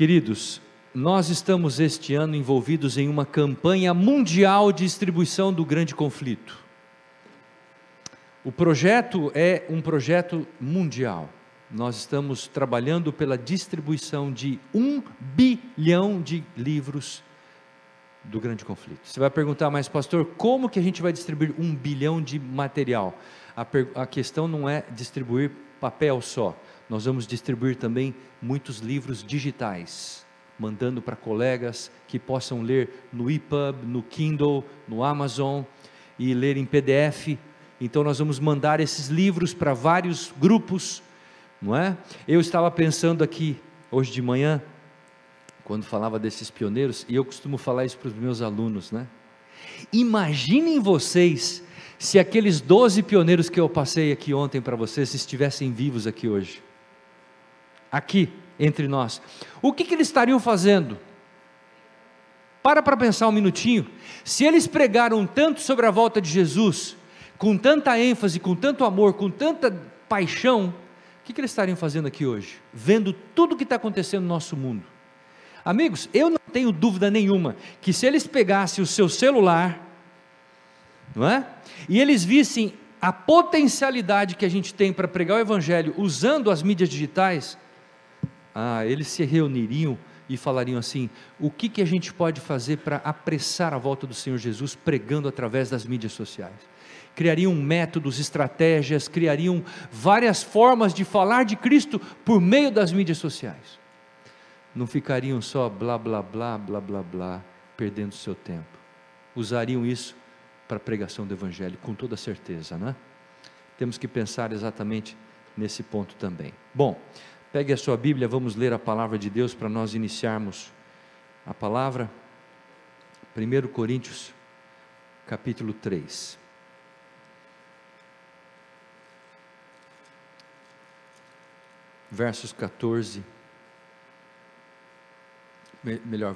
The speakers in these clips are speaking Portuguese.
Queridos, nós estamos este ano envolvidos em uma campanha mundial de distribuição do grande conflito. O projeto é um projeto mundial. Nós estamos trabalhando pela distribuição de 1 bilhão de livros do grande conflito. Você vai perguntar, mas pastor, como que a gente vai distribuir 1 bilhão de material? A questão não é distribuir papel só. Nós vamos distribuir também muitos livros digitais, mandando para colegas que possam ler no EPUB, no Kindle, no Amazon e ler em PDF. Então nós vamos mandar esses livros para vários grupos, não é? Eu estava pensando aqui hoje de manhã, quando falava desses pioneiros, e eu costumo falar isso para os meus alunos, né? Imaginem vocês se aqueles 12 pioneiros que eu passei aqui ontem para vocês estivessem vivos aqui hoje, aqui entre nós, o que eles estariam fazendo? Para pensar um minutinho. Se eles pregaram tanto sobre a volta de Jesus, com tanta ênfase, com tanto amor, com tanta paixão, o que eles estariam fazendo aqui hoje? Vendo tudo o que está acontecendo no nosso mundo. Amigos, eu não tenho dúvida nenhuma, que se eles pegassem o seu celular, não é? E eles vissem a potencialidade que a gente tem para pregar o Evangelho, usando as mídias digitais, eles se reuniriam e falariam assim: o que a gente pode fazer para apressar a volta do Senhor Jesus, pregando através das mídias sociais? Criariam métodos, estratégias, criariam várias formas de falar de Cristo por meio das mídias sociais. Não ficariam só blá blá blá, blá blá blá, perdendo seu tempo. Usariam isso para a pregação do Evangelho, com toda certeza, né? Temos que pensar exatamente nesse ponto também. Bom, pegue a sua Bíblia, vamos ler a palavra de Deus para nós iniciarmos a palavra. 1 Coríntios, capítulo 3. Versos 14,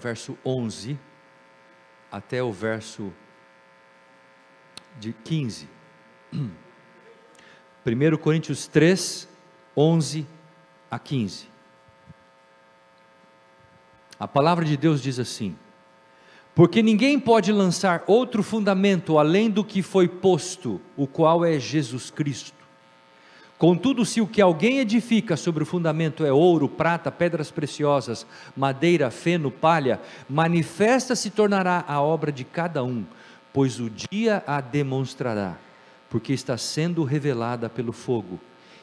verso 11, até o verso de 15. 1 Coríntios 3, 11 a 15. A palavra de Deus diz assim: porque ninguém pode lançar outro fundamento além do que foi posto, o qual é Jesus Cristo. Contudo, se o que alguém edifica sobre o fundamento é ouro, prata, pedras preciosas, madeira, feno, palha, manifesta se tornará a obra de cada um, pois o dia a demonstrará, porque está sendo revelada pelo fogo.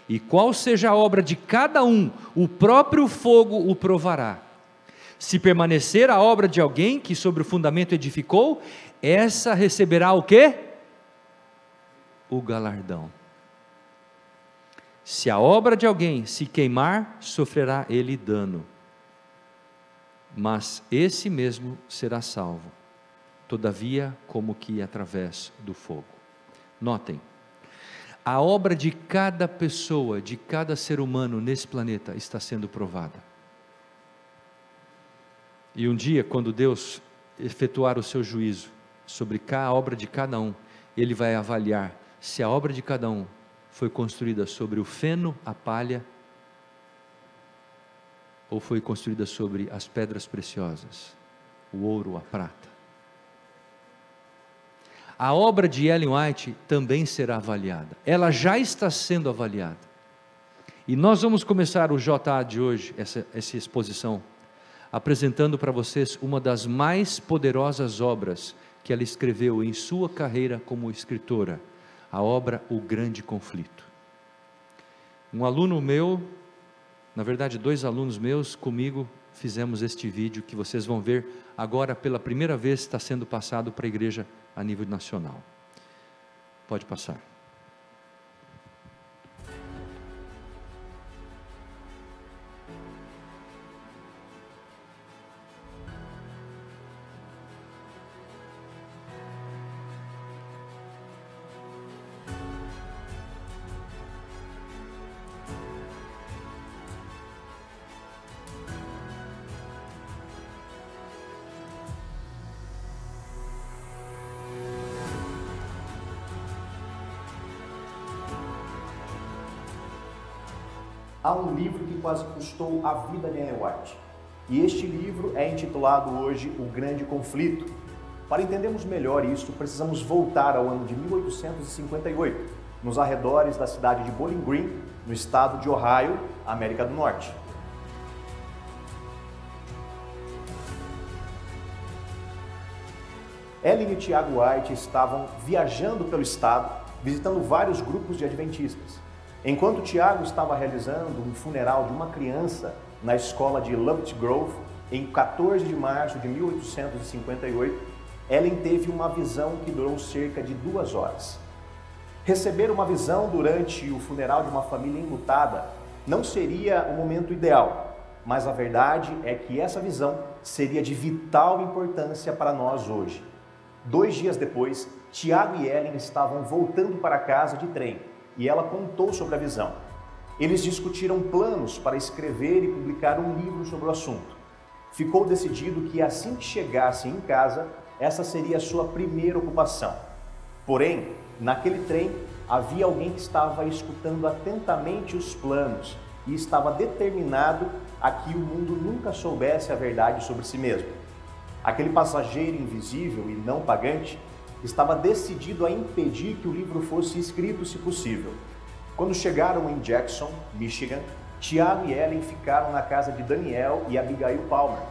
E qual seja a obra de cada um, o próprio fogo o provará. Se permanecer a obra de alguém que sobre o fundamento edificou, essa receberá o quê? O galardão. Se a obra de alguém se queimar, sofrerá ele dano, mas esse mesmo será salvo, todavia como que através do fogo. Notem, a obra de cada pessoa, de cada ser humano nesse planeta está sendo provada. E um dia, quando Deus efetuar o seu juízo sobre a obra de cada um, Ele vai avaliar se a obra de cada um foi construída sobre o feno, a palha, ou foi construída sobre as pedras preciosas, o ouro, a prata. A obra de Ellen White também será avaliada, ela já está sendo avaliada, e nós vamos começar o JA de hoje, essa exposição, apresentando para vocês uma das mais poderosas obras que ela escreveu em sua carreira como escritora, a obra O Grande Conflito. Um aluno meu, na verdade 2 alunos meus comigo, fizemos este vídeo que vocês vão ver agora pela primeira vez, está sendo passado para a igreja a nível nacional. Pode passar. Há um livro que quase custou a vida de Ellen White. E este livro é intitulado hoje O Grande Conflito. Para entendermos melhor isso, precisamos voltar ao ano de 1858, nos arredores da cidade de Bowling Green, no estado de Ohio, América do Norte. Ellen e Tiago White estavam viajando pelo estado, visitando vários grupos de adventistas. Enquanto Tiago estava realizando um funeral de uma criança na escola de Lubbock Grove, em 14 de março de 1858, Ellen teve uma visão que durou cerca de 2 horas. Receber uma visão durante o funeral de uma família enlutada não seria o momento ideal, mas a verdade é que essa visão seria de vital importância para nós hoje. 2 dias depois, Tiago e Ellen estavam voltando para casa de trem e ela contou sobre a visão. Eles discutiram planos para escrever e publicar um livro sobre o assunto. Ficou decidido que assim que chegassem em casa, essa seria a sua primeira ocupação. Porém, naquele trem, havia alguém que estava escutando atentamente os planos e estava determinado a que o mundo nunca soubesse a verdade sobre si mesmo. Aquele passageiro invisível e não pagante estava decidido a impedir que o livro fosse escrito, se possível. Quando chegaram em Jackson, Michigan, Tiago e Ellen ficaram na casa de Daniel e Abigail Palmer.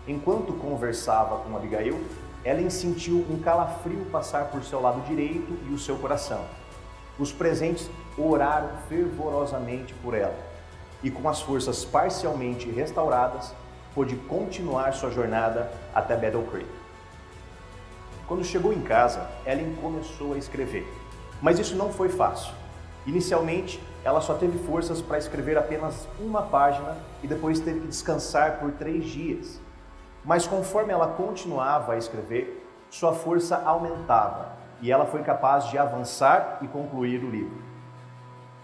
Enquanto conversava com Abigail, Ellen sentiu um calafrio passar por seu lado direito e o seu coração. Os presentes oraram fervorosamente por ela e, com as forças parcialmente restauradas, pôde continuar sua jornada até Battle Creek. Quando chegou em casa, Ellen começou a escrever, mas isso não foi fácil. Inicialmente, ela só teve forças para escrever apenas uma página e depois teve que descansar por 3 dias. Mas conforme ela continuava a escrever, sua força aumentava e ela foi capaz de avançar e concluir o livro.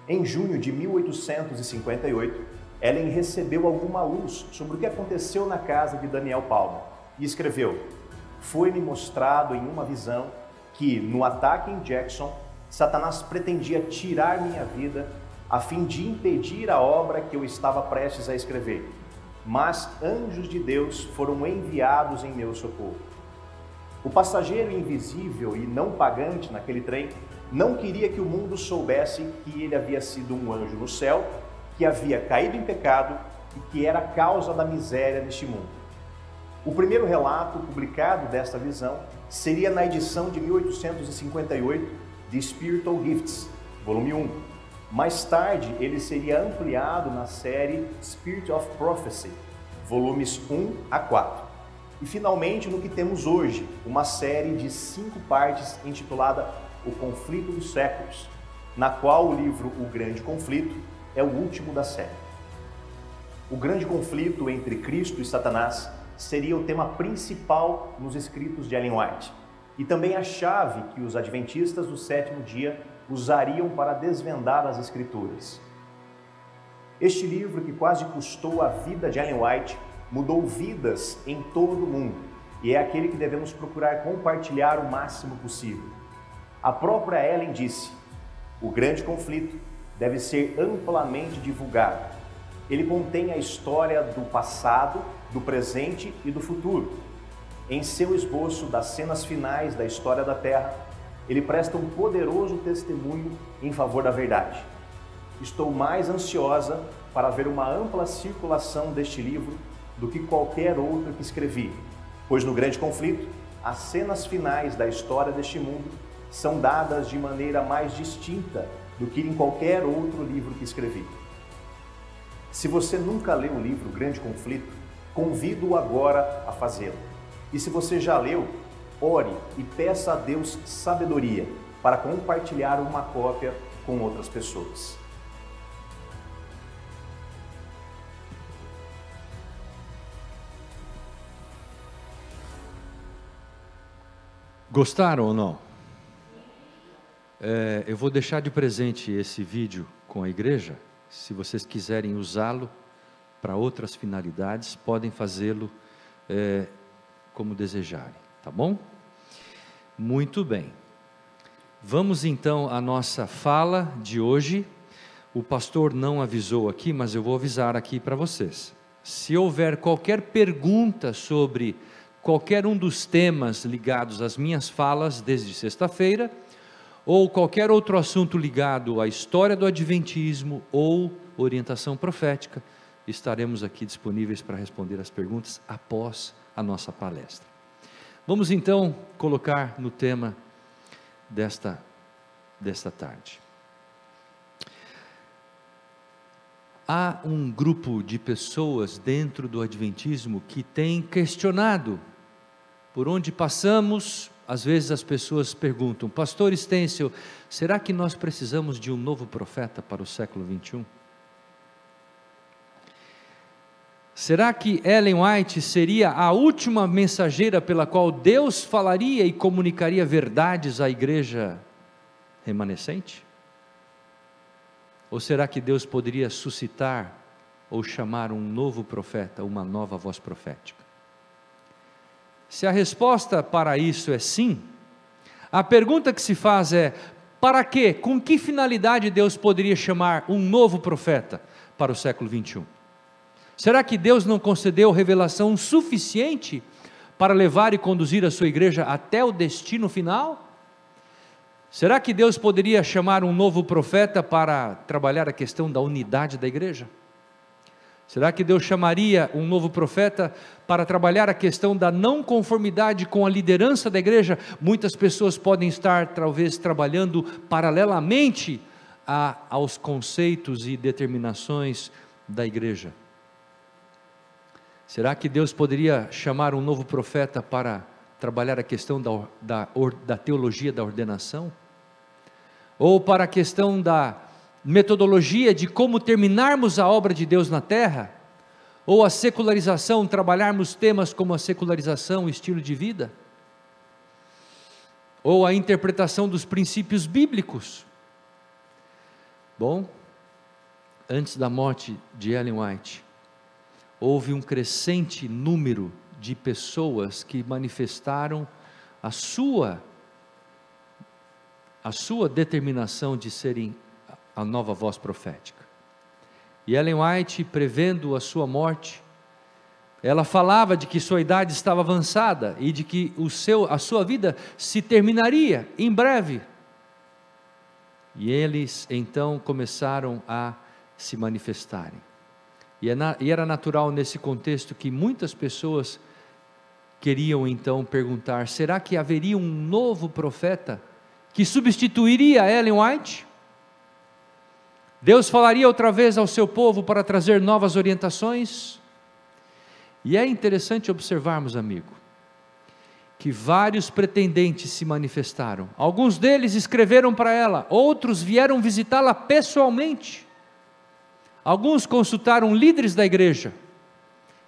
Em junho de 1858, Ellen recebeu alguma luz sobre o que aconteceu na casa de Daniel Palmer e escreveu: "Foi-me mostrado em uma visão que, no ataque em Jackson, Satanás pretendia tirar minha vida a fim de impedir a obra que eu estava prestes a escrever. Mas anjos de Deus foram enviados em meu socorro." O passageiro invisível e não pagante naquele trem não queria que o mundo soubesse que ele havia sido um anjo no céu, que havia caído em pecado e que era a causa da miséria neste mundo. O primeiro relato publicado desta visão seria na edição de 1858 de Spiritual Gifts, volume 1. Mais tarde, ele seria ampliado na série Spirit of Prophecy, volumes 1 a 4. E finalmente no que temos hoje, uma série de 5 partes intitulada O Conflito dos Séculos, na qual o livro O Grande Conflito é o último da série. O grande conflito entre Cristo e Satanás seria o tema principal nos escritos de Ellen White e também a chave que os adventistas do 7º dia usariam para desvendar as Escrituras. Este livro, que quase custou a vida de Ellen White, mudou vidas em todo o mundo e é aquele que devemos procurar compartilhar o máximo possível. A própria Ellen disse: "O grande conflito deve ser amplamente divulgado. Ele contém a história do passado, do presente e do futuro. Em seu esboço das cenas finais da história da Terra, ele presta um poderoso testemunho em favor da verdade. Estou mais ansiosa para ver uma ampla circulação deste livro do que qualquer outro que escrevi, pois no grande conflito, as cenas finais da história deste mundo são dadas de maneira mais distinta do que em qualquer outro livro que escrevi." Se você nunca leu o livro Grande Conflito, convido-o agora a fazê-lo. E se você já leu, ore e peça a Deus sabedoria para compartilhar uma cópia com outras pessoas. Gostaram ou não? Eu vou deixar de presente esse vídeo com a igreja. Se vocês quiserem usá-lo para outras finalidades, podem fazê-lo como desejarem, tá bom? Muito bem. Vamos então à nossa fala de hoje. O pastor não avisou aqui, mas eu vou avisar aqui para vocês. se houver qualquer pergunta sobre qualquer um dos temas ligados às minhas falas desde sexta-feira, ou qualquer outro assunto ligado à história do Adventismo ou orientação profética, estaremos aqui disponíveis para responder as perguntas após a nossa palestra. Vamos então colocar no tema desta tarde. Há um grupo de pessoas dentro do Adventismo que tem questionado, por onde passamos, às vezes as pessoas perguntam: Pastor Stensel, será que nós precisamos de um novo profeta para o século 21? Será que Ellen White seria a última mensageira pela qual Deus falaria e comunicaria verdades à igreja remanescente? Ou será que Deus poderia suscitar ou chamar um novo profeta, uma nova voz profética? Se a resposta para isso é sim, a pergunta que se faz é: para quê? Com que finalidade Deus poderia chamar um novo profeta para o século 21? Será que Deus não concedeu revelação suficiente para levar e conduzir a sua igreja até o destino final? Será que Deus poderia chamar um novo profeta para trabalhar a questão da unidade da igreja? Será que Deus chamaria um novo profeta para trabalhar a questão da não conformidade com a liderança da igreja? Muitas pessoas podem estar talvez trabalhando paralelamente aos conceitos e determinações da igreja. Será que Deus poderia chamar um novo profeta para trabalhar a questão da teologia da ordenação? Ou para a questão da metodologia de como terminarmos a obra de Deus na terra? Ou a secularização, trabalharmos temas como a secularização, o estilo de vida? Ou a interpretação dos princípios bíblicos? Bom, antes da morte de Ellen White, houve um crescente número de pessoas que manifestaram a sua determinação de serem a nova voz profética. E Ellen White, prevendo a sua morte, ela falava de que sua idade estava avançada e de que a sua vida se terminaria em breve. E eles então começaram a se manifestarem. E era natural nesse contexto que muitas pessoas queriam então perguntar: será que haveria um novo profeta que substituiria Ellen White? Deus falaria outra vez ao seu povo para trazer novas orientações? E é interessante observarmos, amigo, que vários pretendentes se manifestaram. Alguns deles escreveram para ela, outros vieram visitá-la pessoalmente. Alguns consultaram líderes da igreja.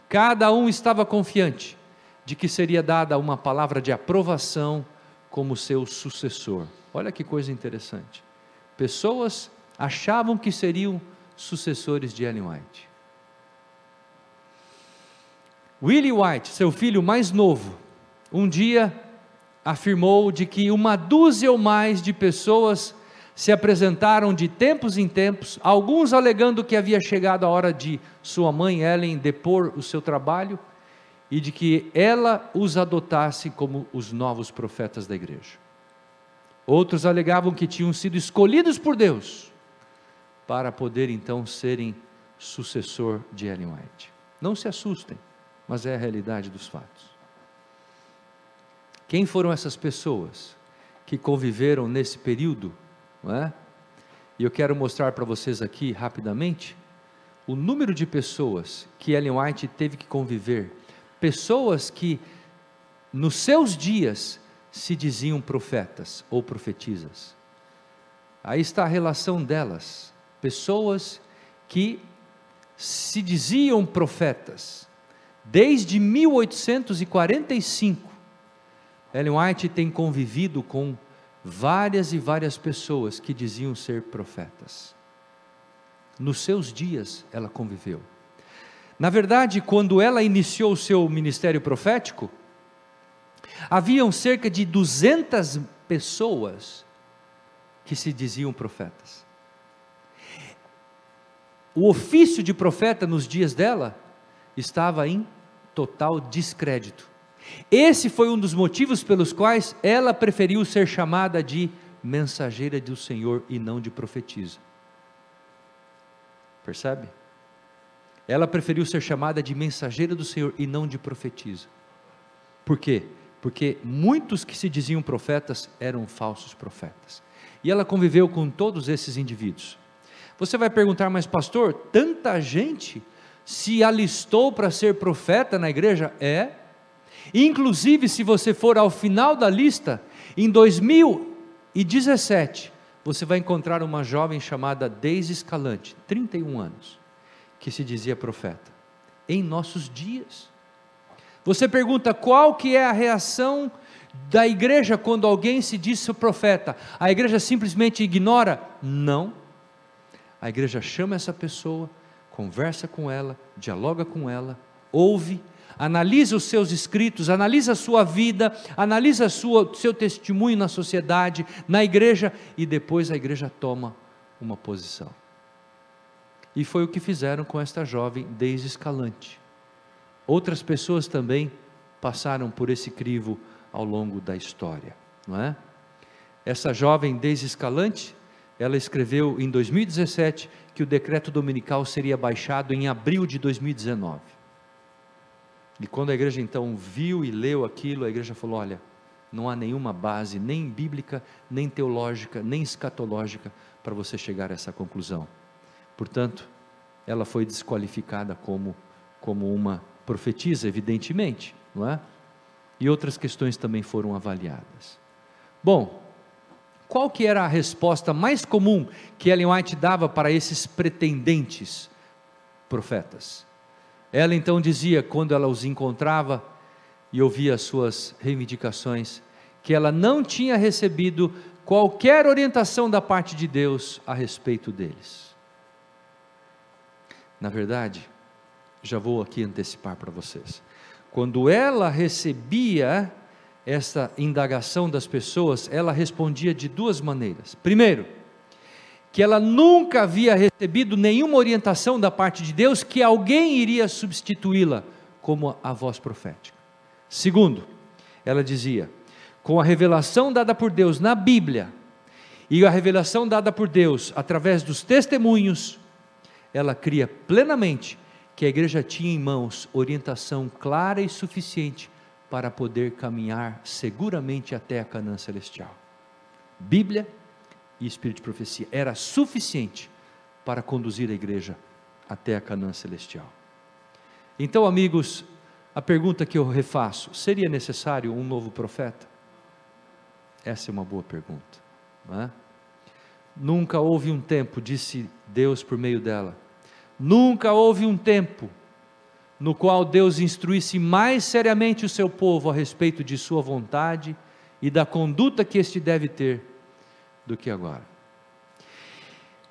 Cada um estava confiante de que seria dada uma palavra de aprovação como seu sucessor. Olha que coisa interessante. Pessoas achavam que seriam sucessores de Ellen White. Willie White, seu filho mais novo, um dia afirmou de que 12 ou mais de pessoas se apresentaram de tempos em tempos, alguns alegando que havia chegado a hora de sua mãe Ellen depor o seu trabalho e de que ela os adotasse como os novos profetas da igreja. Outros alegavam que tinham sido escolhidos por Deus para poder então serem sucessor de Ellen White. Não se assustem, mas é a realidade dos fatos. Quem foram essas pessoas que conviveram nesse período? Não é? E eu quero mostrar para vocês aqui rapidamente o número de pessoas que Ellen White teve que conviver, pessoas que nos seus dias se diziam profetas ou profetisas. Aí está a relação delas, pessoas que se diziam profetas. Desde 1845, Ellen White tem convivido com várias e várias pessoas que diziam ser profetas. Nos seus dias ela conviveu. Na verdade, quando ela iniciou o seu ministério profético, haviam cerca de 200 pessoas que se diziam profetas. O ofício de profeta nos dias dela estava em total descrédito. Esse foi um dos motivos pelos quais ela preferiu ser chamada de mensageira do Senhor e não de profetisa. Percebe? Ela preferiu ser chamada de mensageira do Senhor e não de profetisa. Por quê? Porque muitos que se diziam profetas eram falsos profetas. E ela conviveu com todos esses indivíduos. Você vai perguntar, mas pastor, tanta gente se alistou para ser profeta na igreja? É. Inclusive, se você for ao final da lista, em 2017, você vai encontrar uma jovem chamada Deise Escalante, 31 anos, que se dizia profeta, em nossos dias. Você pergunta qual que é a reação da igreja quando alguém se diz profeta? A igreja simplesmente ignora? Não. A igreja chama essa pessoa, conversa com ela, dialoga com ela, ouve, analisa os seus escritos, analisa a sua vida, analisa seu testemunho na sociedade, na igreja, e depois a igreja toma uma posição. E foi o que fizeram com esta jovem Deise Escalante. Outras pessoas também passaram por esse crivo ao longo da história, não é? Essa jovem Deise Escalante, ela escreveu em 2017 que o decreto dominical seria baixado em abril de 2019. E quando a igreja então viu e leu aquilo, a igreja falou: olha, não há nenhuma base, nem bíblica, nem teológica, nem escatológica, para você chegar a essa conclusão. Portanto, ela foi desqualificada como uma profetisa, evidentemente, não é? E outras questões também foram avaliadas. Bom, qual que era a resposta mais comum que Ellen White dava para esses pretendentes profetas? Ela então dizia, quando ela os encontrava e ouvia as suas reivindicações, que ela não tinha recebido qualquer orientação da parte de Deus a respeito deles. Na verdade, já vou aqui antecipar para vocês, quando ela recebia essa indagação das pessoas, ela respondia de duas maneiras. Primeiro, que ela nunca havia recebido nenhuma orientação da parte de Deus, que alguém iria substituí-la como a voz profética. Segundo, ela dizia, com a revelação dada por Deus na Bíblia, e a revelação dada por Deus através dos testemunhos, ela cria plenamente que a igreja tinha em mãos orientação clara e suficiente para poder caminhar seguramente até a Canaã celestial. Bíblia e Espírito de profecia era suficiente para conduzir a igreja até a Canaã celestial. Então, amigos, a pergunta que eu refaço: seria necessário um novo profeta? Essa é uma boa pergunta, não é? Nunca houve um tempo, disse Deus por meio dela, nunca houve um tempo no qual Deus instruísse mais seriamente o seu povo a respeito de sua vontade e da conduta que este deve ter do que agora.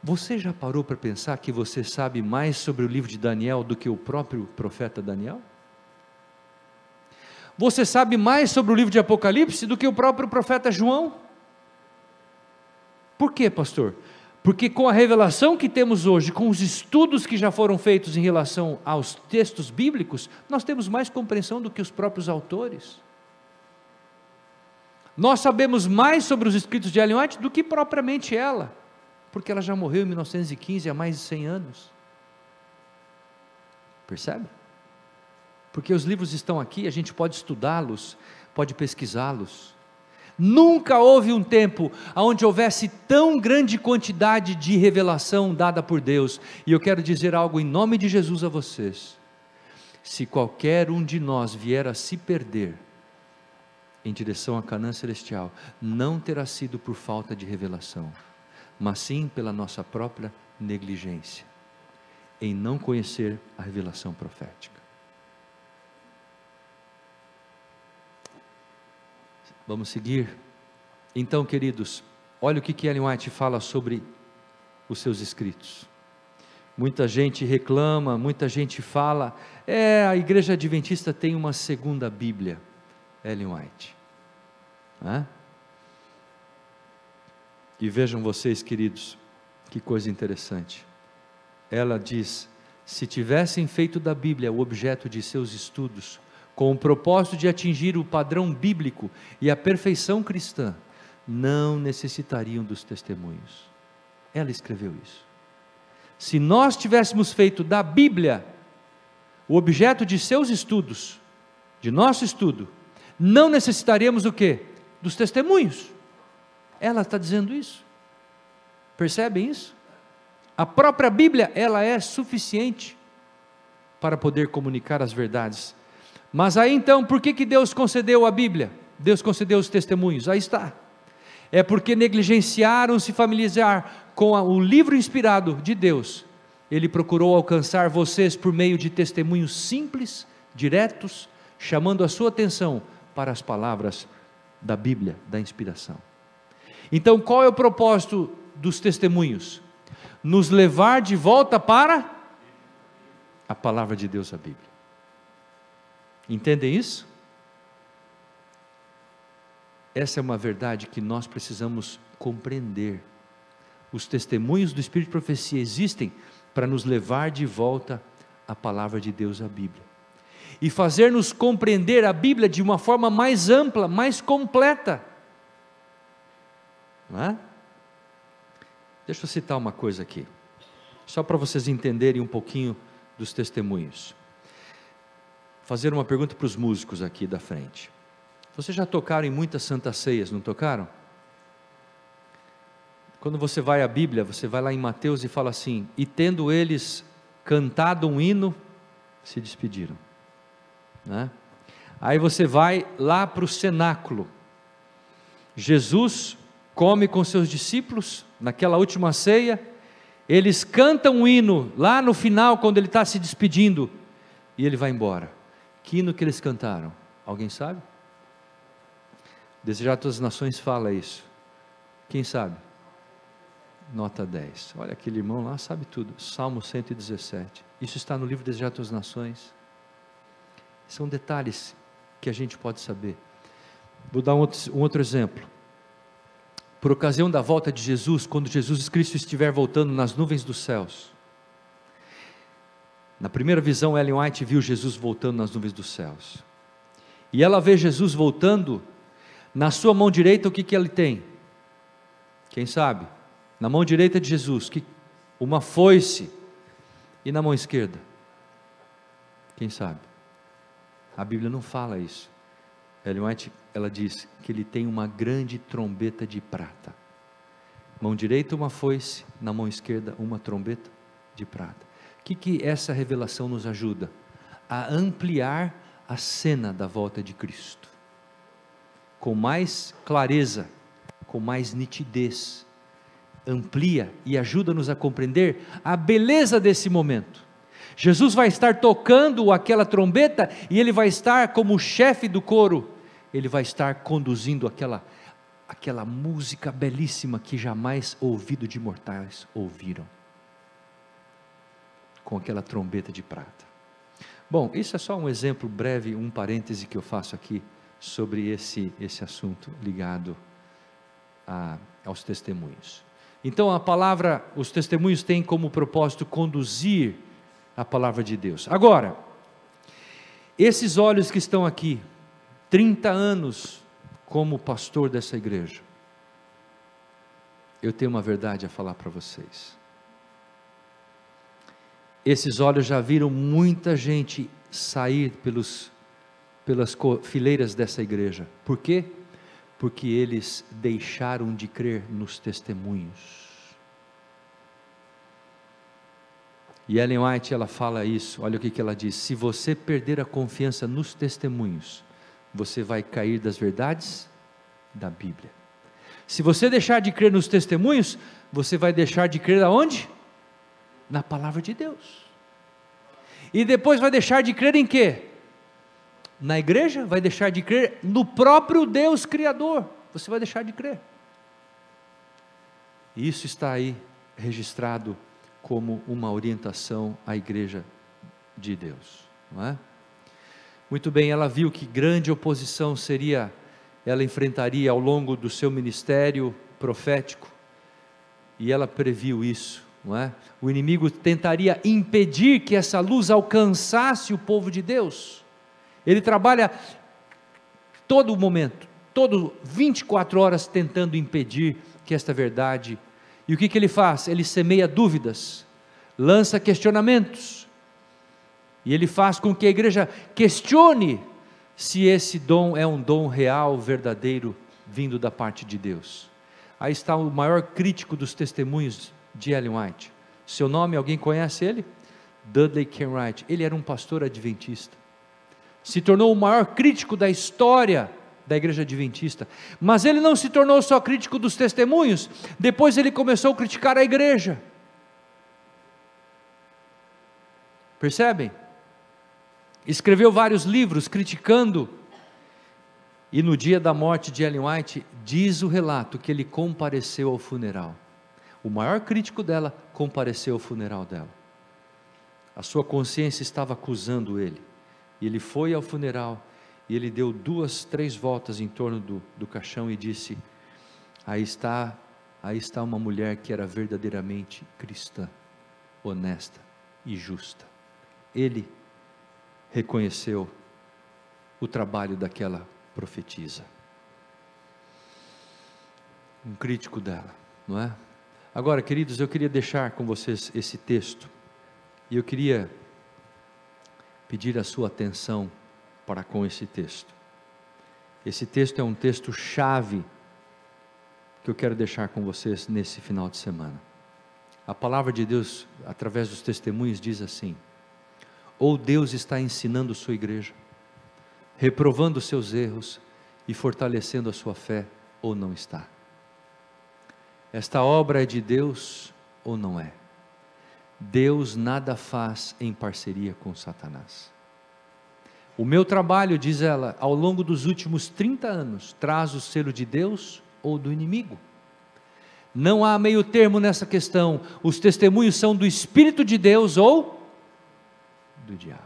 Você já parou para pensar que você sabe mais sobre o livro de Daniel do que o próprio profeta Daniel? Você sabe mais sobre o livro de Apocalipse do que o próprio profeta João? Por quê, pastor? Porque com a revelação que temos hoje, com os estudos que já foram feitos em relação aos textos bíblicos, nós temos mais compreensão do que os próprios autores. Nós sabemos mais sobre os escritos de Ellen White do que propriamente ela, porque ela já morreu em 1915, há mais de 100 anos. Percebe? Porque os livros estão aqui, a gente pode estudá-los, pode pesquisá-los. Nunca houve um tempo onde houvesse tão grande quantidade de revelação dada por Deus. E eu quero dizer algo em nome de Jesus a vocês: se qualquer um de nós vier a se perder em direção à Canaã celestial, não terá sido por falta de revelação, mas sim pela nossa própria negligência em não conhecer a revelação profética. Vamos seguir. Então, queridos, olha o que Ellen White fala sobre os seus escritos. Muita gente reclama, muita gente fala, a igreja adventista tem uma segunda Bíblia. Ellen White. E vejam vocês, queridos, que coisa interessante. Ela diz: se tivessem feito da Bíblia o objeto de seus estudos, com o propósito de atingir o padrão bíblico e a perfeição cristã, não necessitariam dos testemunhos. Ela escreveu isso. Se nós tivéssemos feito da Bíblia o objeto de seus estudos, de nosso estudo, não necessitaríamos o quê? Dos testemunhos. Ela está dizendo isso. Percebem isso? A própria Bíblia, ela é suficiente para poder comunicar as verdades. Mas aí então, por que Deus concedeu a Bíblia? Deus concedeu os testemunhos? Aí está. É porque negligenciaram se familiarizar com o livro inspirado de Deus. Ele procurou alcançar vocês por meio de testemunhos simples, diretos, chamando a sua atenção para as palavras da Bíblia, da inspiração. Então, qual é o propósito dos testemunhos? Nos levar de volta para a palavra de Deus, a Bíblia. Entendem isso? Essa é uma verdade que nós precisamos compreender. Os testemunhos do Espírito de Profecia existem para nos levar de volta à palavra de Deus, a Bíblia, e fazer-nos compreender a Bíblia de uma forma mais ampla, mais completa. Não é? Deixa eu citar uma coisa aqui, só para vocês entenderem um pouquinho dos testemunhos. Fazer uma pergunta para os músicos aqui da frente. Vocês já tocaram em muitas santas ceias, não tocaram? Quando você vai à Bíblia, você vai lá em Mateus e fala assim: e tendo eles cantado um hino, se despediram. Né? Aí você vai lá para o cenáculo. Jesus come com seus discípulos, naquela última ceia, eles cantam um hino, lá no final, quando ele está se despedindo, e ele vai embora. Que hino que eles cantaram? Alguém sabe? Desejar todas as nações fala isso. Quem sabe? Nota 10. Olha, aquele irmão lá sabe tudo. Salmo 117. Isso está no livro Desejar todas as nações. São detalhes que a gente pode saber. Vou dar um outro exemplo. Por ocasião da volta de Jesus, quando Jesus Cristo estiver voltando nas nuvens dos céus. Na primeira visão, Ellen White viu Jesus voltando nas nuvens dos céus. E ela vê Jesus voltando, na sua mão direita o que ele tem? Quem sabe? Na mão direita de Jesus, uma foice. E na mão esquerda? Quem sabe? A Bíblia não fala isso. Ellen White, ela diz que ele tem uma grande trombeta de prata. Mão direita uma foice, na mão esquerda uma trombeta de prata. O que essa revelação nos ajuda? A ampliar a cena da volta de Cristo, com mais clareza, com mais nitidez, amplia e ajuda-nos a compreender a beleza desse momento. Jesus vai estar tocando aquela trombeta, e ele vai estar como chefe do coro, ele vai estar conduzindo aquela música belíssima que jamais ouvido de mortais ouviram, com aquela trombeta de prata. Bom, isso é só um exemplo breve, um parêntese que eu faço aqui sobre esse assunto ligado aos testemunhos. Então a palavra, os testemunhos têm como propósito conduzir a palavra de Deus. Agora, esses olhos que estão aqui, 30 anos como pastor dessa igreja, eu tenho uma verdade a falar para vocês. Esses olhos já viram muita gente sair pelas fileiras dessa igreja. Por quê? Porque eles deixaram de crer nos testemunhos. E Ellen White, ela fala isso, olha o que ela diz: se você perder a confiança nos testemunhos, você vai cair das verdades da Bíblia. Se você deixar de crer nos testemunhos, você vai deixar de crer aonde? Na palavra de Deus. E depois vai deixar de crer em quê? Na igreja? Vai deixar de crer no próprio Deus Criador. Você vai deixar de crer. Isso está aí registrado como uma orientação à igreja de Deus, não é? Muito bem, ela viu que grande oposição ela enfrentaria ao longo do seu ministério profético, e ela previu isso, não é? O inimigo tentaria impedir que essa luz alcançasse o povo de Deus. Ele trabalha todo momento, 24 horas tentando impedir que esta verdade. E o que ele faz? Ele semeia dúvidas, lança questionamentos, e ele faz com que a igreja questione se esse dom é um dom real, verdadeiro, vindo da parte de Deus. Aí está o maior crítico dos testemunhos de Ellen White. Seu nome, alguém conhece ele? Dudley Kenwright. Ele era um pastor adventista, se tornou o maior crítico da história da igreja adventista, mas ele não se tornou só crítico dos testemunhos, depois ele começou a criticar a igreja. Percebem? Escreveu vários livros criticando, e no dia da morte de Ellen White, diz o relato que ele compareceu ao funeral. O maior crítico dela compareceu ao funeral dela. A sua consciência estava acusando ele, e ele foi ao funeral, e ele deu 2, 3 voltas em torno do caixão e disse: aí está uma mulher que era verdadeiramente cristã, honesta e justa. Ele reconheceu o trabalho daquela profetisa, um crítico dela, não é? Agora, queridos, eu queria deixar com vocês esse texto, e eu queria pedir a sua atenção para com esse texto. Esse texto é um texto chave que eu quero deixar com vocês nesse final de semana. A palavra de Deus, através dos testemunhos, diz assim: ou Deus está ensinando sua igreja, reprovando seus erros e fortalecendo a sua fé, ou não está. Esta obra é de Deus ou não é? Deus nada faz em parceria com Satanás. O meu trabalho, diz ela, ao longo dos últimos 30 anos, traz o selo de Deus ou do inimigo. Não há meio termo nessa questão. Os testemunhos são do Espírito de Deus ou do diabo.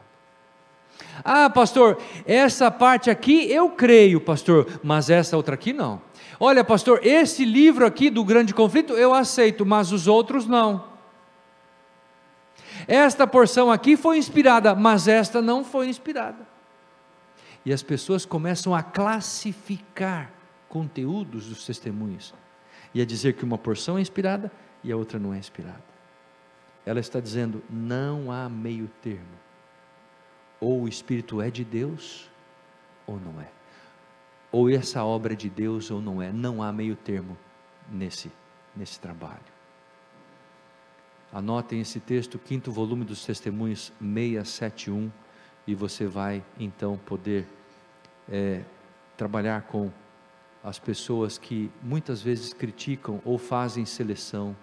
Ah, pastor, essa parte aqui eu creio, pastor, mas essa outra aqui não. Olha, pastor, esse livro aqui do Grande Conflito eu aceito, mas os outros não. Esta porção aqui foi inspirada, mas esta não foi inspirada. E as pessoas começam a classificar conteúdos dos testemunhos, e a dizer que uma porção é inspirada e a outra não é inspirada. Ela está dizendo: não há meio termo. Ou o Espírito é de Deus, ou não é. Ou essa obra é de Deus, ou não é. Não há meio termo nesse trabalho. Anotem esse texto, 5º volume dos Testemunhos, 671, e você vai então poder trabalhar com as pessoas que muitas vezes criticam ou fazem seleção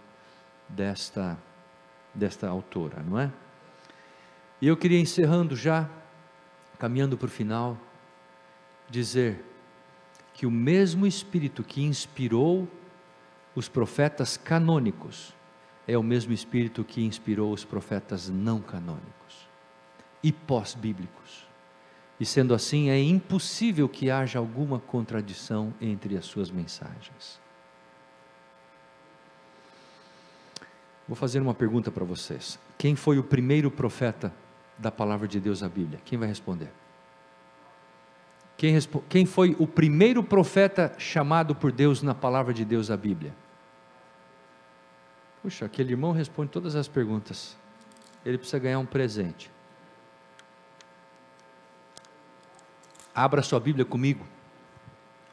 desta autora, não é? E eu queria, encerrando já, caminhando para o final, dizer que o mesmo Espírito que inspirou os profetas canônicos é o mesmo Espírito que inspirou os profetas não canônicos e pós-bíblicos. E sendo assim, é impossível que haja alguma contradição entre as suas mensagens. Vou fazer uma pergunta para vocês. Quem foi o primeiro profeta da palavra de Deus na Bíblia? Quem vai responder? Quem foi o primeiro profeta chamado por Deus na palavra de Deus na Bíblia? Puxa, aquele irmão responde todas as perguntas. Ele precisa ganhar um presente. Abra sua Bíblia comigo.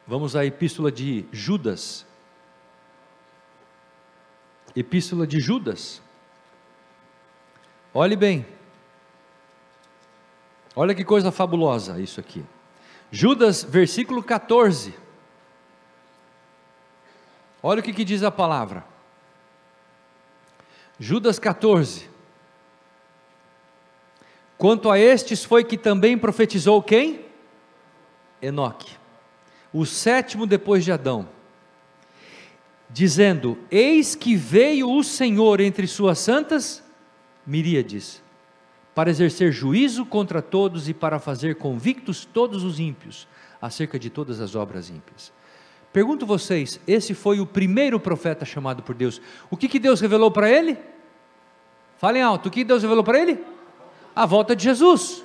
Vamos à Epístola de Judas. Epístola de Judas. Olhe bem. Olha que coisa fabulosa isso aqui. Judas, versículo 14. Olha o que diz a palavra. Judas 14. Quanto a estes foi que também profetizou quem? Enoque, o 7º depois de Adão, dizendo: eis que veio o Senhor entre suas santas miríades, para exercer juízo contra todos e para fazer convictos todos os ímpios, acerca de todas as obras ímpias. Pergunto vocês, esse foi o primeiro profeta chamado por Deus. O que Deus revelou para ele? Falem alto, o que Deus revelou para ele? A volta de Jesus.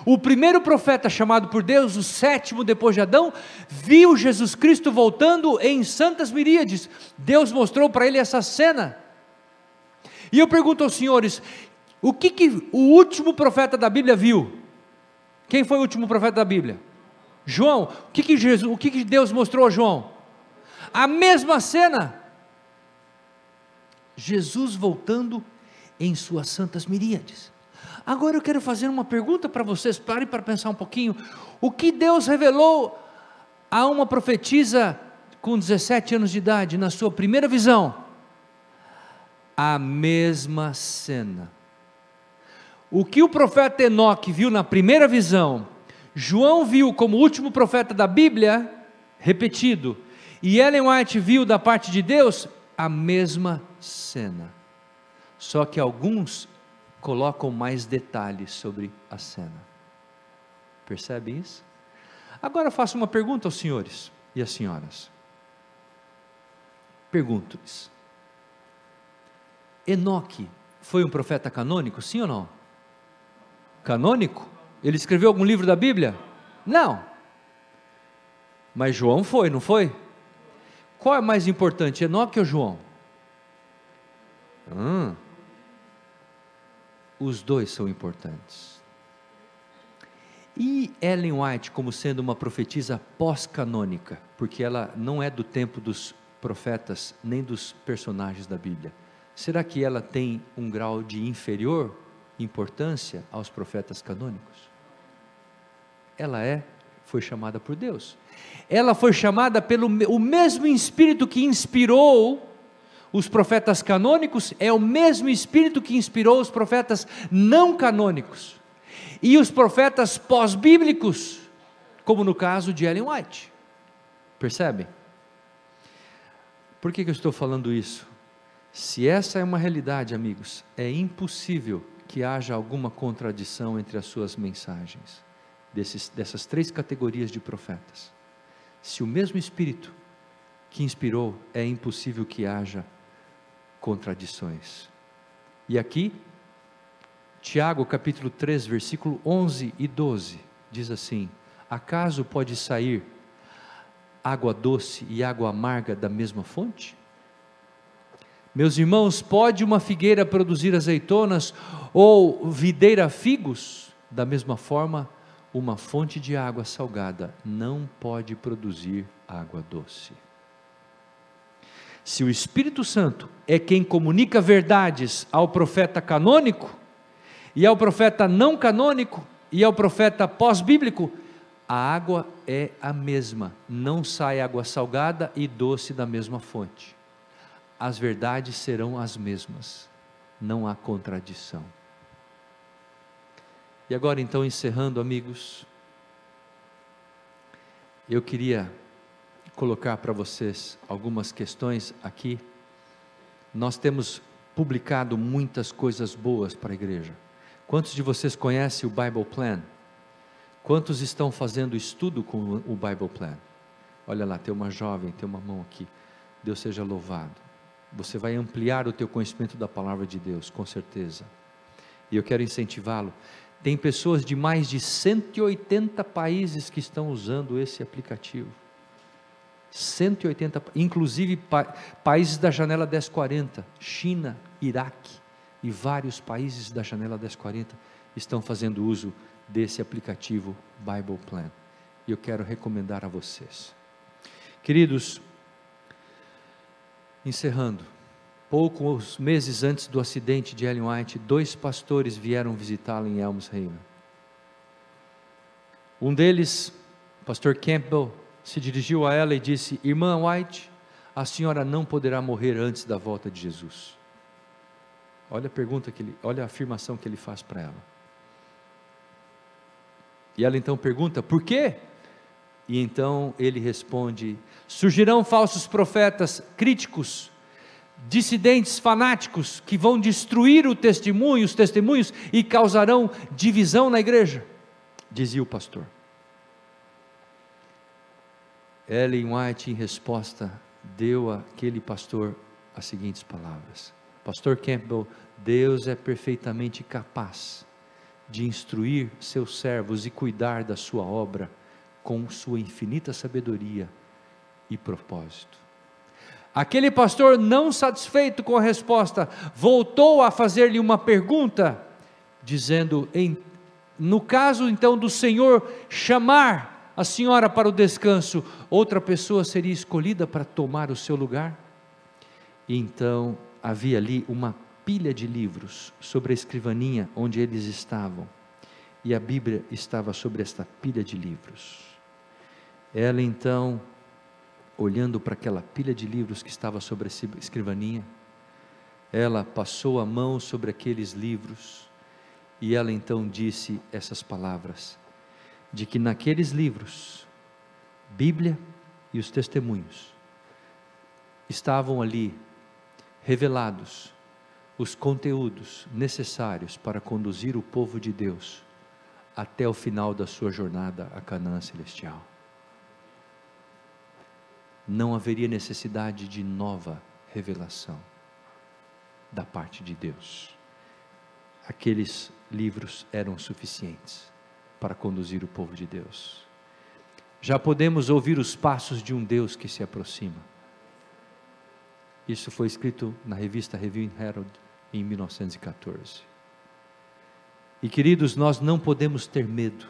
O primeiro profeta chamado por Deus, o sétimo depois de Adão, viu Jesus Cristo voltando em santas miríades. Deus mostrou para ele essa cena. E eu pergunto aos senhores, o que o último profeta da Bíblia viu? Quem foi o último profeta da Bíblia? João. O que Deus mostrou a João? A mesma cena. Jesus voltando em suas santas miríades. Agora eu quero fazer uma pergunta para vocês, parem para pensar um pouquinho. O que Deus revelou a uma profetisa com 17 anos de idade, na sua primeira visão? A mesma cena. O que o profeta Enoque viu na primeira visão, João viu como último profeta da Bíblia, repetido, e Ellen White viu da parte de Deus, a mesma cena. Só que alguns colocam mais detalhes sobre a cena. Percebe isso? Agora eu faço uma pergunta aos senhores e às senhoras. Pergunto-lhes: Enoque foi um profeta canônico, sim ou não? Canônico? Ele escreveu algum livro da Bíblia? Não. Mas João foi, não foi? Qual é mais importante, Enoque ou João? Os dois são importantes. E Ellen White, como sendo uma profetisa pós-canônica, porque ela não é do tempo dos profetas, nem dos personagens da Bíblia, será que ela tem um grau de inferior importância aos profetas canônicos? Ela foi chamada por Deus. Ela foi chamada pelo o mesmo Espírito que inspirou os profetas canônicos, é o mesmo Espírito que inspirou os profetas não canônicos, e os profetas pós-bíblicos, como no caso de Ellen White. Percebem? Por que eu estou falando isso? Se essa é uma realidade, amigos, é impossível que haja alguma contradição entre as suas mensagens, dessas três categorias de profetas. Se o mesmo Espírito que inspirou, é impossível que haja contradições. E aqui, Tiago capítulo 3, versículo 11 e 12, diz assim: acaso pode sair água doce e água amarga da mesma fonte? Meus irmãos, pode uma figueira produzir azeitonas, ou videira figos? Da mesma forma, uma fonte de água salgada não pode produzir água doce. Se o Espírito Santo é quem comunica verdades ao profeta canônico, e ao profeta não canônico, e ao profeta pós-bíblico, a água é a mesma, não sai água salgada e doce da mesma fonte. As verdades serão as mesmas, não há contradição. E agora então, encerrando, amigos, eu queria colocar para vocês algumas questões aqui. Nós temos publicado muitas coisas boas para a igreja. Quantos de vocês conhecem o Bible Plan? Quantos estão fazendo estudo com o Bible Plan? Olha lá, tem uma jovem, tem uma mão aqui. Deus seja louvado. Você vai ampliar o teu conhecimento da palavra de Deus, com certeza. E eu quero incentivá-lo. Tem pessoas de mais de 180 países que estão usando esse aplicativo. 180, inclusive países da janela 1040, China, Iraque e vários países da janela 1040 estão fazendo uso desse aplicativo Bible Plan. E eu quero recomendar a vocês. Queridos, encerrando, poucos meses antes do acidente de Ellen White, 2 pastores vieram visitá-la em Elmshorn. Um deles, pastor Campbell, se dirigiu a ela e disse: irmã White, a senhora não poderá morrer antes da volta de Jesus. Olha a pergunta olha a afirmação que ele faz para ela. E ela então pergunta: por quê? E então ele responde: surgirão falsos profetas, críticos, dissidentes, fanáticos, que vão destruir os testemunhos e causarão divisão na igreja, dizia o pastor. Ellen White, em resposta, deu àquele pastor as seguintes palavras: Pastor Campbell, Deus é perfeitamente capaz de instruir seus servos e cuidar da sua obra com sua infinita sabedoria e propósito. Aquele pastor, não satisfeito com a resposta, voltou a fazer-lhe uma pergunta, dizendo: no caso então do Senhor chamar a senhora para o descanso, outra pessoa seria escolhida para tomar o seu lugar? E então havia ali uma pilha de livros sobre a escrivaninha onde eles estavam, e a Bíblia estava sobre esta pilha de livros. Ela então, olhando para aquela pilha de livros que estava sobre a escrivaninha, ela passou a mão sobre aqueles livros, e ela então disse essas palavras, de que naqueles livros, Bíblia e os testemunhos, estavam ali revelados os conteúdos necessários para conduzir o povo de Deus até o final da sua jornada a Canaã celestial. Não haveria necessidade de nova revelação da parte de Deus. Aqueles livros eram suficientes para conduzir o povo de Deus. Já podemos ouvir os passos de um Deus que se aproxima. Isso foi escrito na revista Review and Herald em 1914. E queridos, nós não podemos ter medo.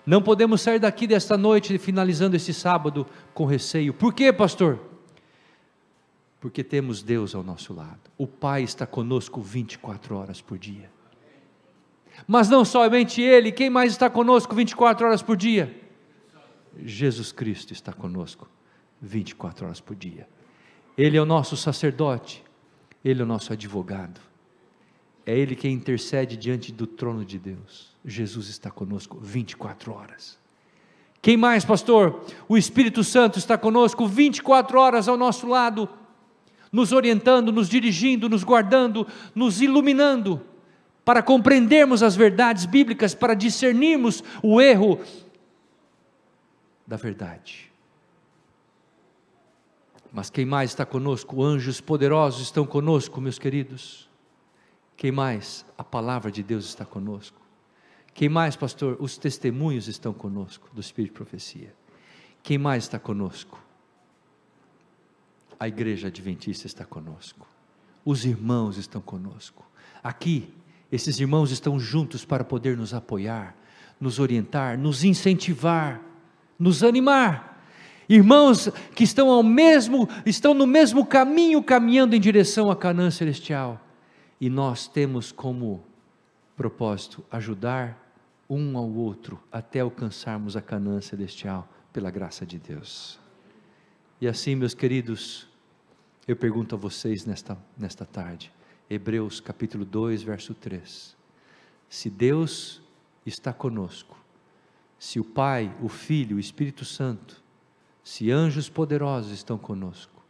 Não podemos sair daqui desta noite, finalizando esse sábado, com receio. Por quê, pastor? Porque temos Deus ao nosso lado. O Pai está conosco 24 horas por dia. Mas não somente Ele, quem mais está conosco 24 horas por dia? Jesus Cristo está conosco 24 horas por dia. Ele é o nosso sacerdote, Ele é o nosso advogado, é Ele quem intercede diante do trono de Deus. Jesus está conosco 24 horas. Quem mais, pastor? O Espírito Santo está conosco 24 horas ao nosso lado, nos orientando, nos dirigindo, nos guardando, nos iluminando, para compreendermos as verdades bíblicas, para discernirmos o erro da verdade. Mas quem mais está conosco? Anjos poderosos estão conosco, meus queridos. Quem mais? A palavra de Deus está conosco. Quem mais, pastor? Os testemunhos estão conosco, do Espírito de Profecia. Quem mais está conosco? A igreja adventista está conosco. Os irmãos estão conosco. Aqui, esses irmãos estão juntos para poder nos apoiar, nos orientar, nos incentivar, nos animar. Irmãos que estão no mesmo caminho, caminhando em direção a Canaã celestial, e nós temos como propósito ajudar um ao outro até alcançarmos a Canaã celestial pela graça de Deus. E assim, meus queridos, eu pergunto a vocês nesta tarde, Hebreus capítulo 2, verso 3, se Deus está conosco, se o Pai, o Filho, o Espírito Santo, se anjos poderosos estão conosco,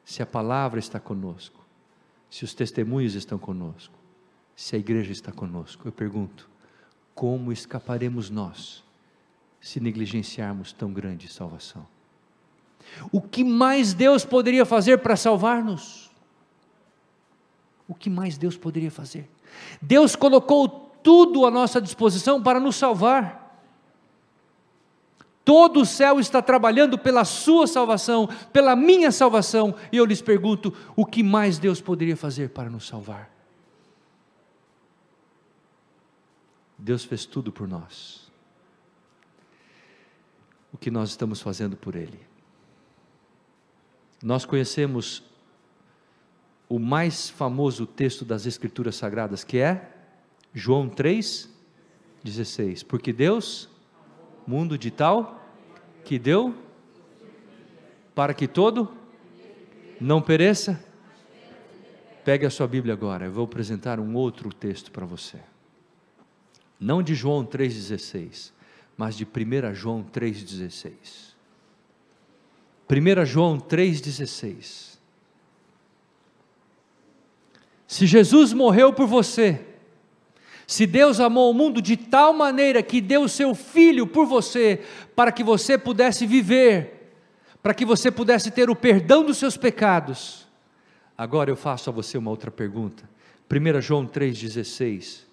se a palavra está conosco, se os testemunhos estão conosco, se a igreja está conosco, eu pergunto, como escaparemos nós, se negligenciarmos tão grande salvação? O que mais Deus poderia fazer para salvar-nos? O que mais Deus poderia fazer? Deus colocou tudo à nossa disposição para nos salvar. Todo o céu está trabalhando pela sua salvação, pela minha salvação, e eu lhes pergunto, o que mais Deus poderia fazer para nos salvar? Deus fez tudo por nós. O que nós estamos fazendo por Ele? Nós conhecemos o mais famoso texto das Escrituras Sagradas, que é João 3,16, porque Deus mundo de tal que deu para que todo não pereça. Pegue a sua Bíblia agora, eu vou apresentar um outro texto para você, não de João 3,16, mas de 1 João 3,16. 1 João 3,16. Se Jesus morreu por você, se Deus amou o mundo de tal maneira que deu o seu Filho por você, para que você pudesse viver, para que você pudesse ter o perdão dos seus pecados, Agora eu faço a você uma outra pergunta. 1 João 3,16,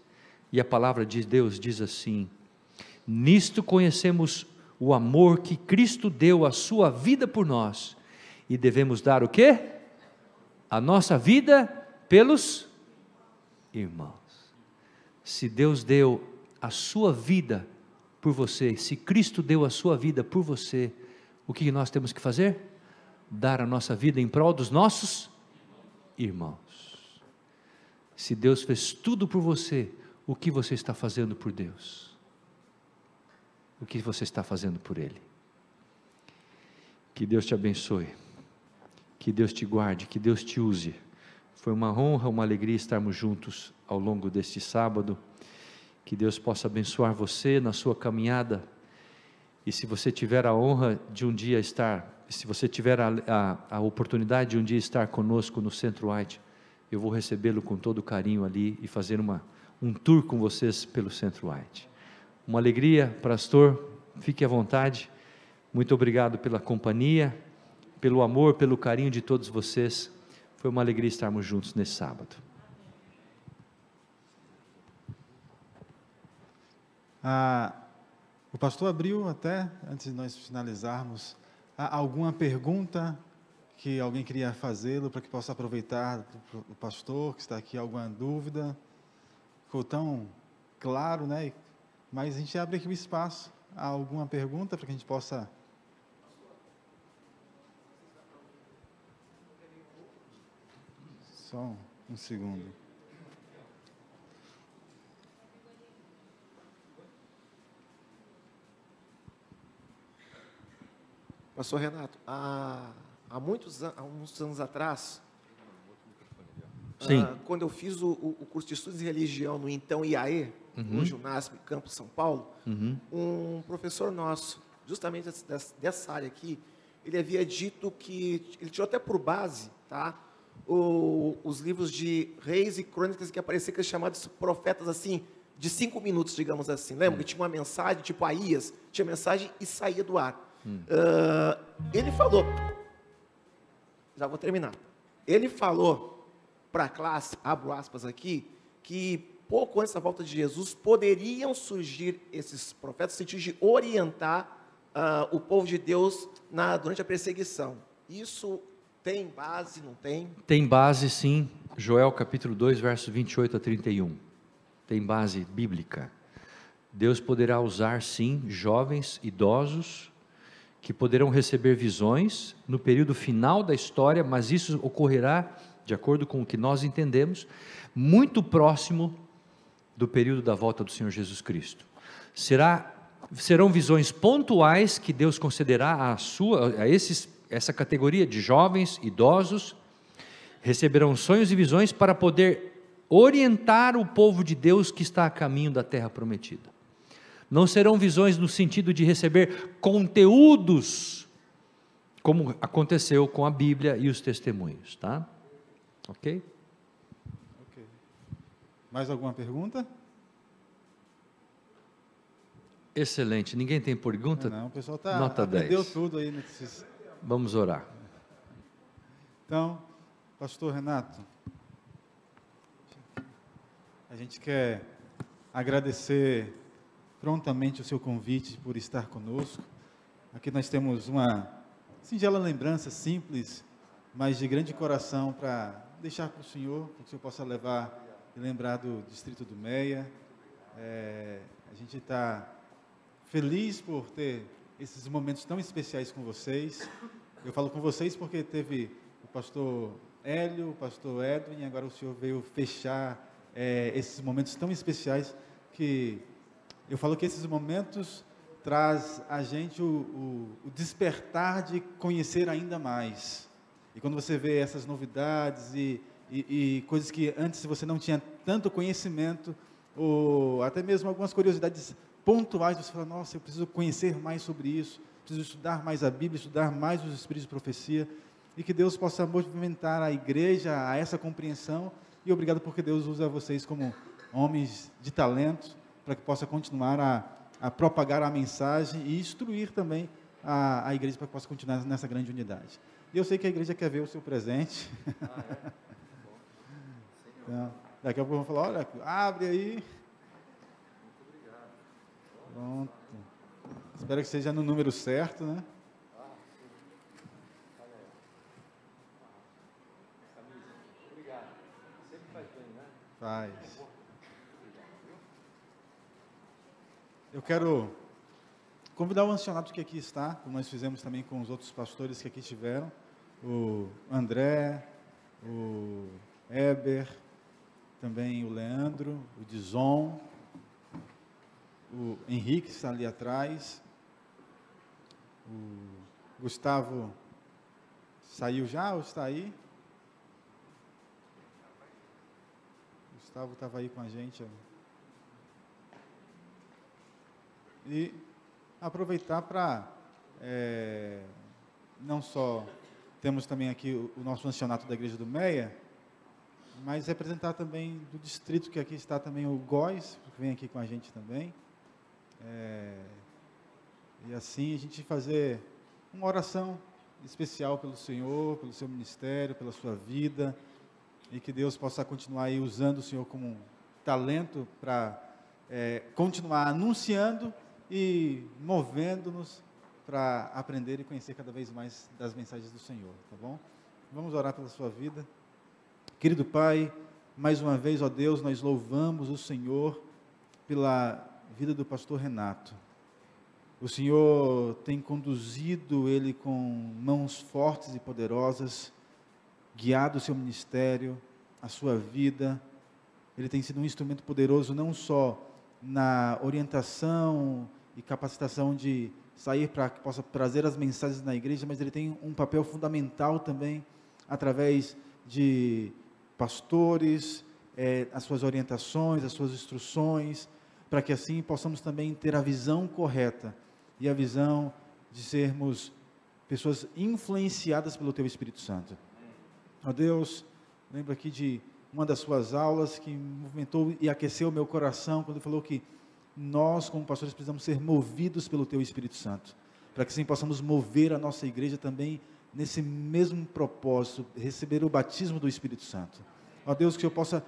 e a palavra de Deus diz assim: nisto conhecemos o amor que Cristo deu a sua vida por nós, e devemos dar o quê? A nossa vida pelos irmãos. Se Deus deu a sua vida por você, se Cristo deu a sua vida por você, o que nós temos que fazer? Dar a nossa vida em prol dos nossos irmãos. Se Deus fez tudo por você, o que você está fazendo por Deus? O que você está fazendo por Ele? Que Deus te abençoe, que Deus te guarde, que Deus te use. Foi uma honra, uma alegria estarmos juntos ao longo deste sábado. Que Deus possa abençoar você na sua caminhada. E se você tiver a honra de um dia estar, se você tiver a oportunidade de um dia estar conosco no Centro White, eu vou recebê-lo com todo carinho ali e fazer um tour com vocês pelo Centro White. Uma alegria, pastor, fique à vontade. Muito obrigado pela companhia, pelo amor, pelo carinho de todos vocês. Foi uma alegria estarmos juntos nesse sábado. O pastor abriu até, antes de nós finalizarmos, alguma pergunta que alguém queria fazê-lo para que possa aproveitar o pastor que está aqui, alguma dúvida? Ficou tão claro, né? Mas a gente abre aqui o espaço. Há alguma pergunta para que a gente possa... Só um segundo. Pastor Renato, há uns anos atrás, quando eu fiz o curso de Estudos de Religião no então IAE, no Junasp, Campus São Paulo, um professor nosso, justamente dessa área aqui, ele havia dito que, ele tirou até por base, tá, os livros de Reis e Crônicas, que apareciam que chamados profetas assim, de 5 minutos, digamos assim. Lembra que tinha uma mensagem, tipo Aías, tinha mensagem e saía do ar. Ele falou, já vou terminar, ele falou para a classe, abro aspas aqui, que pouco antes da volta de Jesus, poderiam surgir esses profetas, no sentido de orientar o povo de Deus durante a perseguição. Isso tem base, não tem? Tem base, sim. Joel capítulo 2, versos 28 a 31. Tem base bíblica. Deus poderá usar, sim, jovens, idosos, que poderão receber visões no período final da história, mas isso ocorrerá, de acordo com o que nós entendemos, muito próximo do período da volta do Senhor Jesus Cristo. Serão visões pontuais que Deus concederá essa categoria de jovens, idosos, receberão sonhos e visões para poder orientar o povo de Deus que está a caminho da terra prometida. Não serão visões no sentido de receber conteúdos, como aconteceu com a Bíblia e os testemunhos, tá? Ok? Ok. Mais alguma pergunta? Excelente. Ninguém tem pergunta? Não, o pessoal Nota aprendeu 10. tudo aí nesses... Vamos orar. Então, pastor Renato, a gente quer agradecer prontamente o seu convite por estar conosco. Aqui nós temos uma singela lembrança, simples, mas de grande coração, para deixar para o senhor possa levar e lembrar do distrito do Meia. A gente está feliz por ter esses momentos tão especiais com vocês. Eu falo com vocês porque teve o pastor Hélio, o pastor Edwin, e agora o senhor veio fechar esses momentos tão especiais, que eu falo que esses momentos traz a gente o despertar de conhecer ainda mais. E quando você vê essas novidades e coisas que antes você não tinha tanto conhecimento, ou até mesmo algumas curiosidades pontuais, você fala, nossa, eu preciso conhecer mais sobre isso, preciso estudar mais a Bíblia, estudar mais os Espíritos de Profecia, e que Deus possa movimentar a igreja a essa compreensão, e obrigado porque Deus usa vocês como homens de talento, para que possa continuar a propagar a mensagem e instruir também a igreja para que possa continuar nessa grande unidade. E eu sei que a igreja quer ver o seu presente. Então, daqui a pouco vamos falar, olha, abre aí. Muito obrigado. Pronto. Espero que seja no número certo, né? Obrigado. Sempre faz bem, né? Faz. Eu quero convidar o ancianato que aqui está, como nós fizemos também com os outros pastores que aqui estiveram, o André, o Eber, também o Leandro, o Dizon, o Henrique está ali atrás, o Gustavo saiu já ou está aí? O Gustavo estava aí com a gente. E aproveitar para, não só temos também aqui o nosso ancianato da Igreja do Meia, mas representar também do distrito que aqui está também o Góis, que vem aqui com a gente também. E assim a gente fazer uma oração especial pelo Senhor, pelo seu ministério, pela sua vida, e que Deus possa continuar aí usando o Senhor como um talento para continuar anunciando e movendo-nos para aprender e conhecer cada vez mais das mensagens do Senhor, tá bom? Vamos orar pela sua vida. Querido Pai, mais uma vez, ó Deus, nós louvamos o Senhor pela vida do pastor Renato. O Senhor tem conduzido ele com mãos fortes e poderosas, guiado o seu ministério, a sua vida. Ele tem sido um instrumento poderoso não só na orientação e capacitação de sair para que possa trazer as mensagens na igreja, mas ele tem um papel fundamental também através de pastores, as suas orientações, as suas instruções, para que assim possamos também ter a visão correta e a visão de sermos pessoas influenciadas pelo Teu Espírito Santo. Ó Deus, lembro aqui de uma das suas aulas que movimentou e aqueceu o meu coração, quando ele falou que nós, como pastores, precisamos ser movidos pelo Teu Espírito Santo, para que assim possamos mover a nossa igreja também nesse mesmo propósito, receber o batismo do Espírito Santo. Ó Deus, que eu possa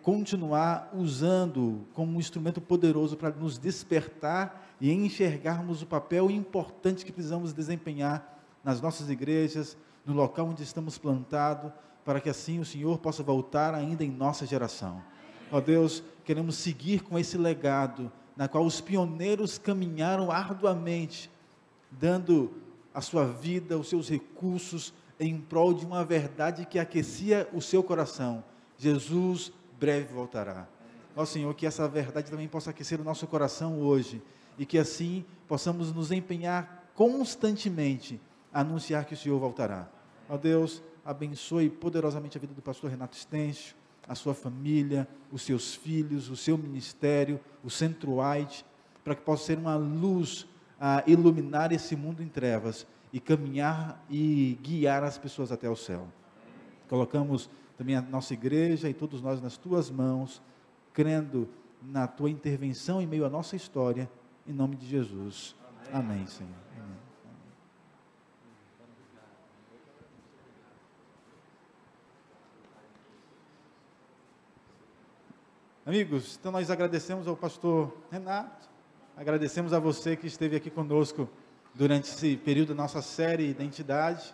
continuar usando como um instrumento poderoso para nos despertar e enxergarmos o papel importante que precisamos desempenhar nas nossas igrejas, no local onde estamos plantados, para que assim o Senhor possa voltar ainda em nossa geração. Ó Deus, queremos seguir com esse legado, na qual os pioneiros caminharam arduamente, dando a sua vida, os seus recursos, em prol de uma verdade que aquecia o seu coração. Jesus breve voltará. Ó Senhor, que essa verdade também possa aquecer o nosso coração hoje, e que assim possamos nos empenhar constantemente a anunciar que o Senhor voltará. Ó Deus, abençoe poderosamente a vida do pastor Renato Stêncio, a sua família, os seus filhos, o seu ministério, o Centro White, para que possa ser uma luz a iluminar esse mundo em trevas e caminhar e guiar as pessoas até o céu. Colocamos também a nossa igreja e todos nós nas tuas mãos, crendo na tua intervenção em meio à nossa história, em nome de Jesus. Amém, Amém, Senhor. Amém. Amigos, então nós agradecemos ao pastor Renato, agradecemos a você que esteve aqui conosco durante esse período da nossa série Identidade.